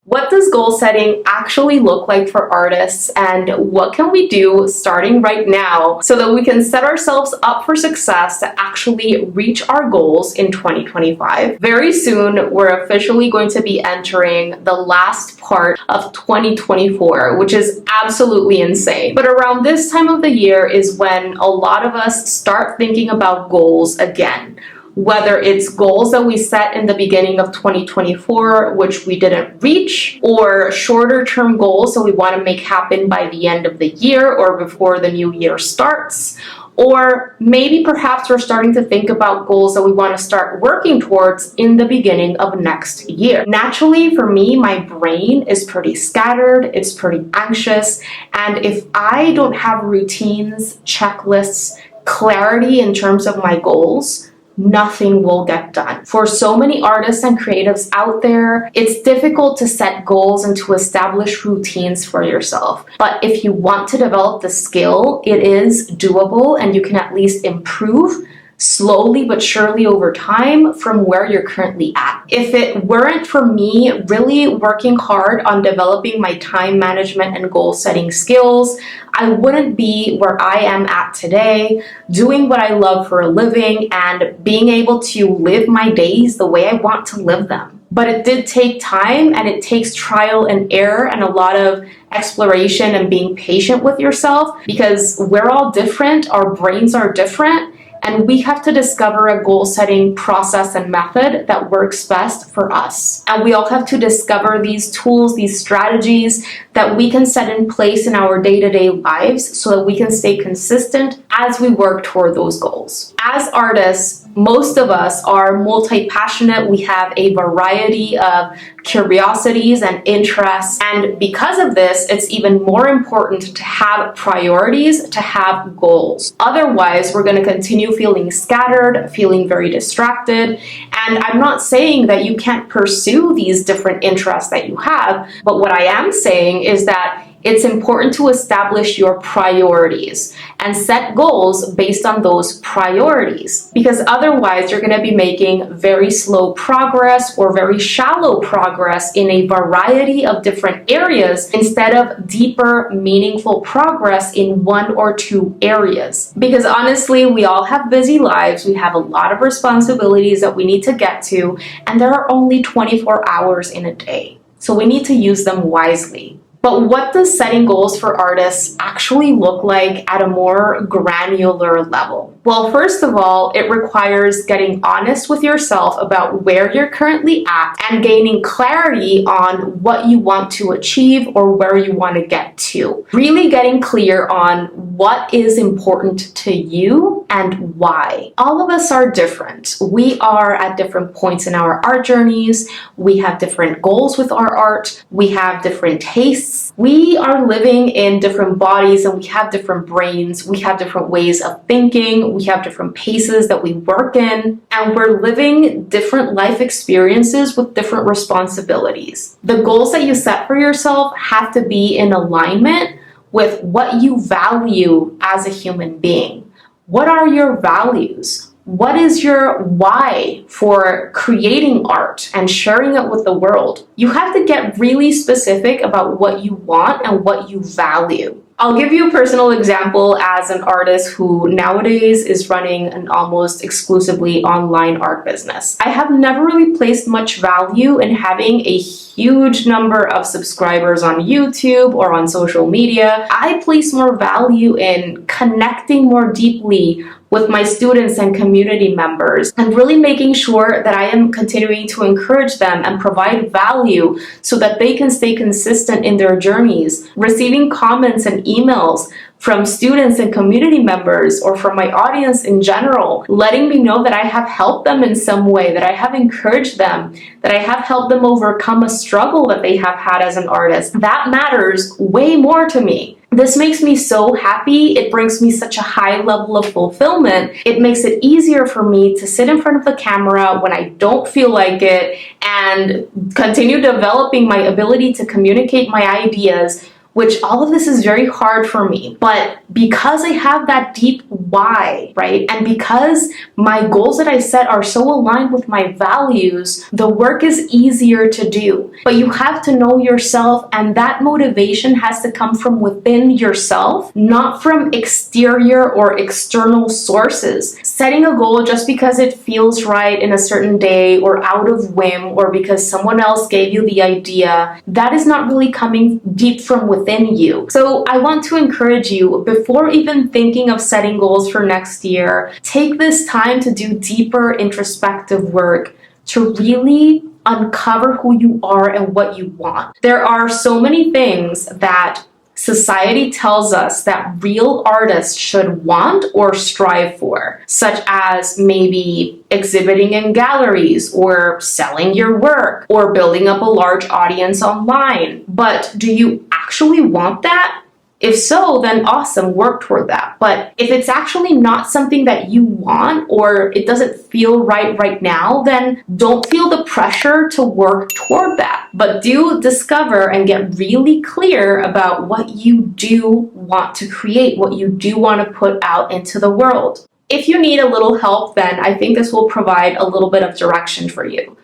What does goal setting actually look like for artists, and what can we do starting right now so that we can set ourselves up for success to actually reach our goals in 2025? Very soon, we're officially going to be entering the last part of 2024, which is absolutely insane. But around this time of the year is when a lot of us start thinking about goals again. Whether it's goals that we set in the beginning of 2024, which we didn't reach, or shorter term goals that we want to make happen by the end of the year or before the new year starts. Or maybe perhaps we're starting to think about goals that we want to start working towards in the beginning of next year. Naturally, for me, my brain is pretty scattered, it's pretty anxious, and if I don't have routines, checklists, clarity in terms of my goals, nothing will get done. For so many artists and creatives out there, it's difficult to set goals and to establish routines for yourself. But if you want to develop the skill, it is doable and you can at least improve slowly but surely over time from where you're currently at. If it weren't for me really working hard on developing my time management and goal setting skills, I wouldn't be where I am at today, doing what I love for a living and being able to live my days the way I want to live them. But it did take time, and it takes trial and error and a lot of exploration and being patient with yourself, because we're all different, our brains are different, and we have to discover a goal-setting process and method that works best for us. And we all have to discover these tools, these strategies that we can set in place in our day-to-day lives so that we can stay consistent as we work toward those goals. As artists, most of us are multi-passionate. We have a variety of curiosities and interests. And because of this, it's even more important to have priorities, to have goals. Otherwise, we're going to continue feeling scattered, feeling very distracted. And I'm not saying that you can't pursue these different interests that you have, but what I am saying is that it's important to establish your priorities and set goals based on those priorities, because otherwise you're going to be making very slow progress or very shallow progress in a variety of different areas instead of deeper, meaningful progress in one or two areas. Because honestly, we all have busy lives, we have a lot of responsibilities that we need to get to, and there are only 24 hours in a day. So we need to use them wisely. But what does setting goals for artists actually look like at a more granular level? Well, first of all, it requires getting honest with yourself about where you're currently at and gaining clarity on what you want to achieve or where you want to get to. Really getting clear on what is important to you and why. All of us are different. We are at different points in our art journeys. We have different goals with our art. We have different tastes. We are living in different bodies and we have different brains. We have different ways of thinking. We have different paces that we work in, and we're living different life experiences with different responsibilities. The goals that you set for yourself have to be in alignment with what you value as a human being. What are your values? What is your why for creating art and sharing it with the world? You have to get really specific about what you want and what you value. I'll give you a personal example as an artist who nowadays is running an almost exclusively online art business. I have never really placed much value in having a huge number of subscribers on YouTube or on social media. I place more value in connecting more deeply with my students and community members and really making sure that I am continuing to encourage them and provide value so that they can stay consistent in their journeys. Receiving comments and emails from students and community members or from my audience in general, letting me know that I have helped them in some way, that I have encouraged them, that I have helped them overcome a struggle that they have had as an artist. That matters way more to me. This makes me so happy. It brings me such a high level of fulfillment. It makes it easier for me to sit in front of the camera when I don't feel like it and continue developing my ability to communicate my ideas which all of this is very hard for me. But because I have that deep why, right? And because my goals that I set are so aligned with my values, the work is easier to do. But you have to know yourself, and that motivation has to come from within yourself, not from exterior or external sources. Setting a goal just because it feels right in a certain day or out of whim or because someone else gave you the idea, that is not really coming deep from within you. So I want to encourage you, before even thinking of setting goals for next year, take this time to do deeper introspective work to really uncover who you are and what you want. There are so many things that society tells us that real artists should want or strive for, such as maybe exhibiting in galleries or selling your work or building up a large audience online. But do you actually want that? If so, then awesome, work toward that. But if it's actually not something that you want or it doesn't feel right now, then don't feel the pressure to work toward that. But do discover and get really clear about what you do want to create, what you do want to put out into the world. If you need a little help, then I think this will provide a little bit of direction for you.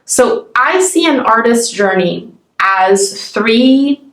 So I see an artist's journey as 3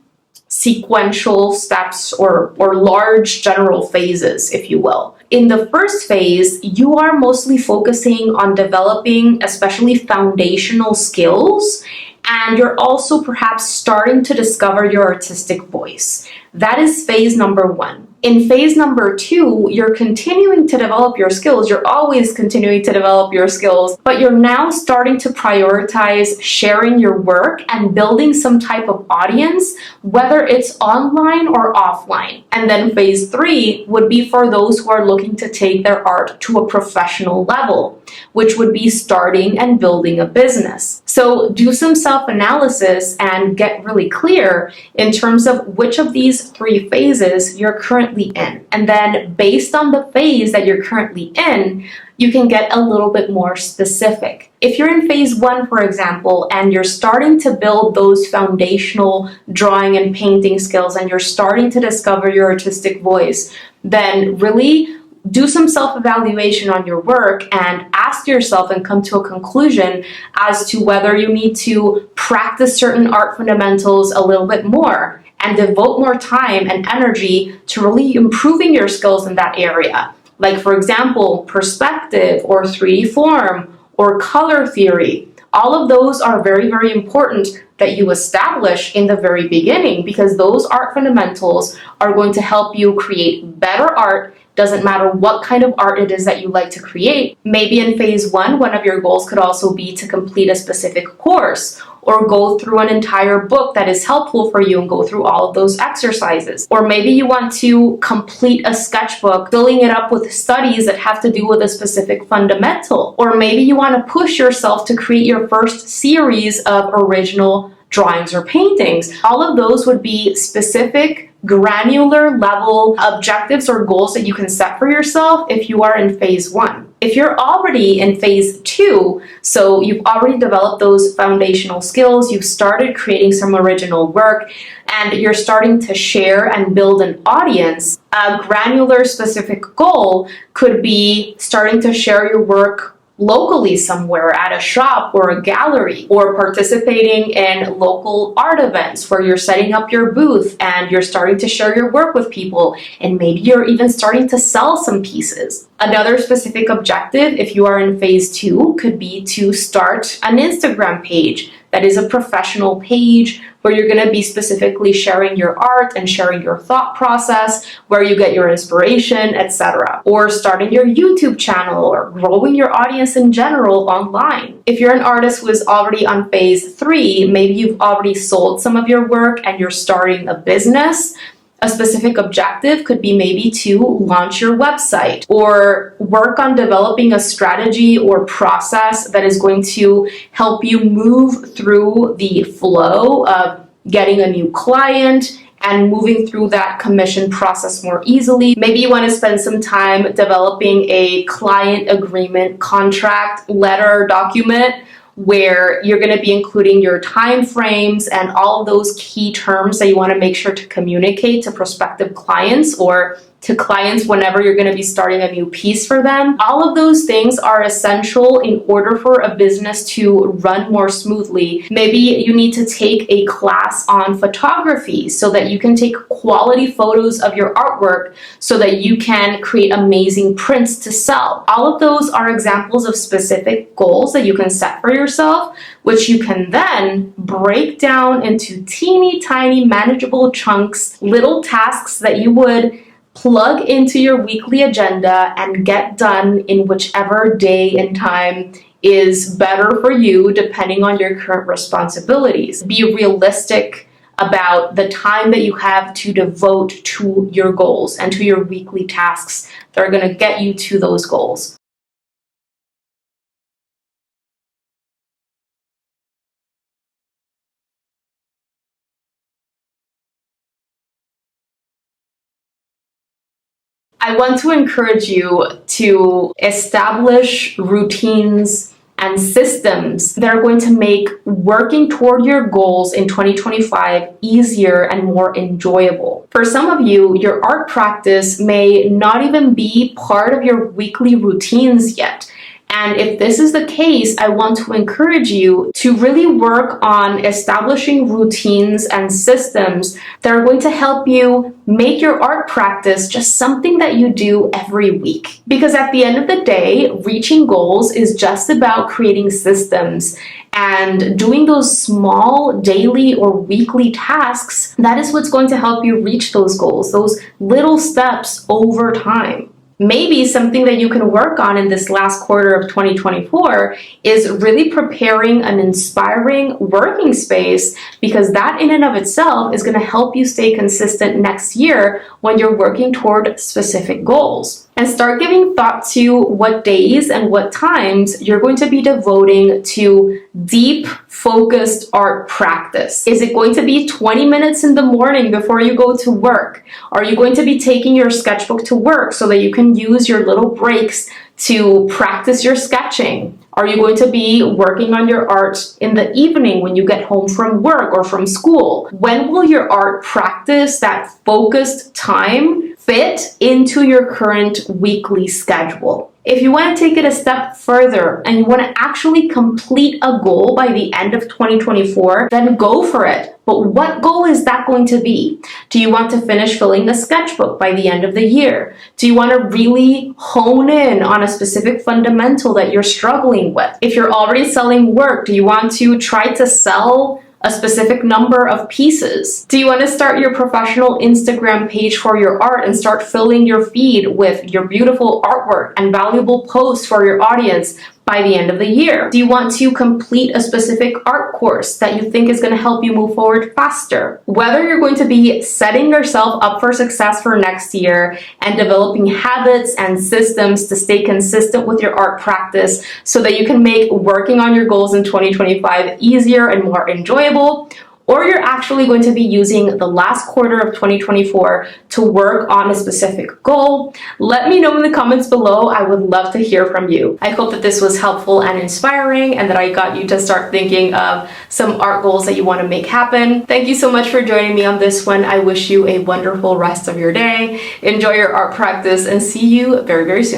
sequential steps or large general phases, if you will. In the first phase, you are mostly focusing on developing especially foundational skills, and you're also perhaps starting to discover your artistic voice. That is phase number 1. In phase number 2, you're continuing to develop your skills. You're always continuing to develop your skills, but you're now starting to prioritize sharing your work and building some type of audience, whether it's online or offline. And then phase 3 would be for those who are looking to take their art to a professional level, which would be starting and building a business. So do some self-analysis and get really clear in terms of which of these 3 phases you're currently in. And then based on the phase that you're currently in, you can get a little bit more specific. If you're in phase 1, for example, and you're starting to build those foundational drawing and painting skills and you're starting to discover your artistic voice, then really do some self-evaluation on your work and ask yourself and come to a conclusion as to whether you need to practice certain art fundamentals a little bit more and devote more time and energy to really improving your skills in that area. Like, for example, perspective or 3D form or color theory. All of those are very, very important that you establish in the very beginning, because those art fundamentals are going to help you create better art. Doesn't matter what kind of art it is that you like to create. Maybe in phase 1, one of your goals could also be to complete a specific course or go through an entire book that is helpful for you and go through all of those exercises. Or maybe you want to complete a sketchbook, filling it up with studies that have to do with a specific fundamental. Or maybe you want to push yourself to create your first series of original drawings or paintings. All of those would be specific, granular level objectives or goals that you can set for yourself if you are in phase 1. If you're already in phase 2, so you've already developed those foundational skills, you've started creating some original work, and you're starting to share and build an audience, a granular specific goal could be starting to share your work locally somewhere at a shop or a gallery, or participating in local art events where you're setting up your booth and you're starting to share your work with people, and maybe you're even starting to sell some pieces. Another specific objective, if you are in phase 2, could be to start an Instagram page that is a professional page where you're going to be specifically sharing your art and sharing your thought process, where you get your inspiration, etc. Or starting your YouTube channel or growing your audience in general online. If you're an artist who is already on phase 3, maybe you've already sold some of your work and you're starting a business. A specific objective could be maybe to launch your website or work on developing a strategy or process that is going to help you move through the flow of getting a new client and moving through that commission process more easily. Maybe you want to spend some time developing a client agreement, contract, letter, document, where you're going to be including your time frames and all of those key terms that you want to make sure to communicate to prospective clients or to clients whenever you're going to be starting a new piece for them. All of those things are essential in order for a business to run more smoothly. Maybe you need to take a class on photography so that you can take quality photos of your artwork so that you can create amazing prints to sell. All of those are examples of specific goals that you can set for yourself, which you can then break down into teeny tiny manageable chunks, little tasks that you would plug into your weekly agenda and get done in whichever day and time is better for you depending on your current responsibilities. Be realistic about the time that you have to devote to your goals and to your weekly tasks that are going to get you to those goals. I want to encourage you to establish routines and systems that are going to make working toward your goals in 2025 easier and more enjoyable. For some of you, your art practice may not even be part of your weekly routines yet. And if this is the case, I want to encourage you to really work on establishing routines and systems that are going to help you make your art practice just something that you do every week. Because at the end of the day, reaching goals is just about creating systems and doing those small daily or weekly tasks. That is what's going to help you reach those goals, those little steps over time. Maybe something that you can work on in this last quarter of 2024 is really preparing an inspiring working space, because that in and of itself is going to help you stay consistent next year when you're working toward specific goals. And start giving thought to what days and what times you're going to be devoting to deep, focused art practice. Is it going to be 20 minutes in the morning before you go to work? Are you going to be taking your sketchbook to work so that you can use your little breaks to practice your sketching? Are you going to be working on your art in the evening when you get home from work or from school? When will your art practice, that focused time, fit into your current weekly schedule? If you want to take it a step further and you want to actually complete a goal by the end of 2024, then go for it. But what goal is that going to be? Do you want to finish filling the sketchbook by the end of the year? Do you want to really hone in on a specific fundamental that you're struggling with? If you're already selling work, do you want to try to sell a specific number of pieces? Do you want to start your professional Instagram page for your art and start filling your feed with your beautiful artwork and valuable posts for your audience by the end of the year? Do you want to complete a specific art course that you think is going to help you move forward faster? Whether you're going to be setting yourself up for success for next year and developing habits and systems to stay consistent with your art practice so that you can make working on your goals in 2025 easier and more enjoyable, or you're actually going to be using the last quarter of 2024 to work on a specific goal, let me know in the comments below. I would love to hear from you. I hope that this was helpful and inspiring and that I got you to start thinking of some art goals that you want to make happen. Thank you so much for joining me on this one. I wish you a wonderful rest of your day. Enjoy your art practice and see you very, very soon.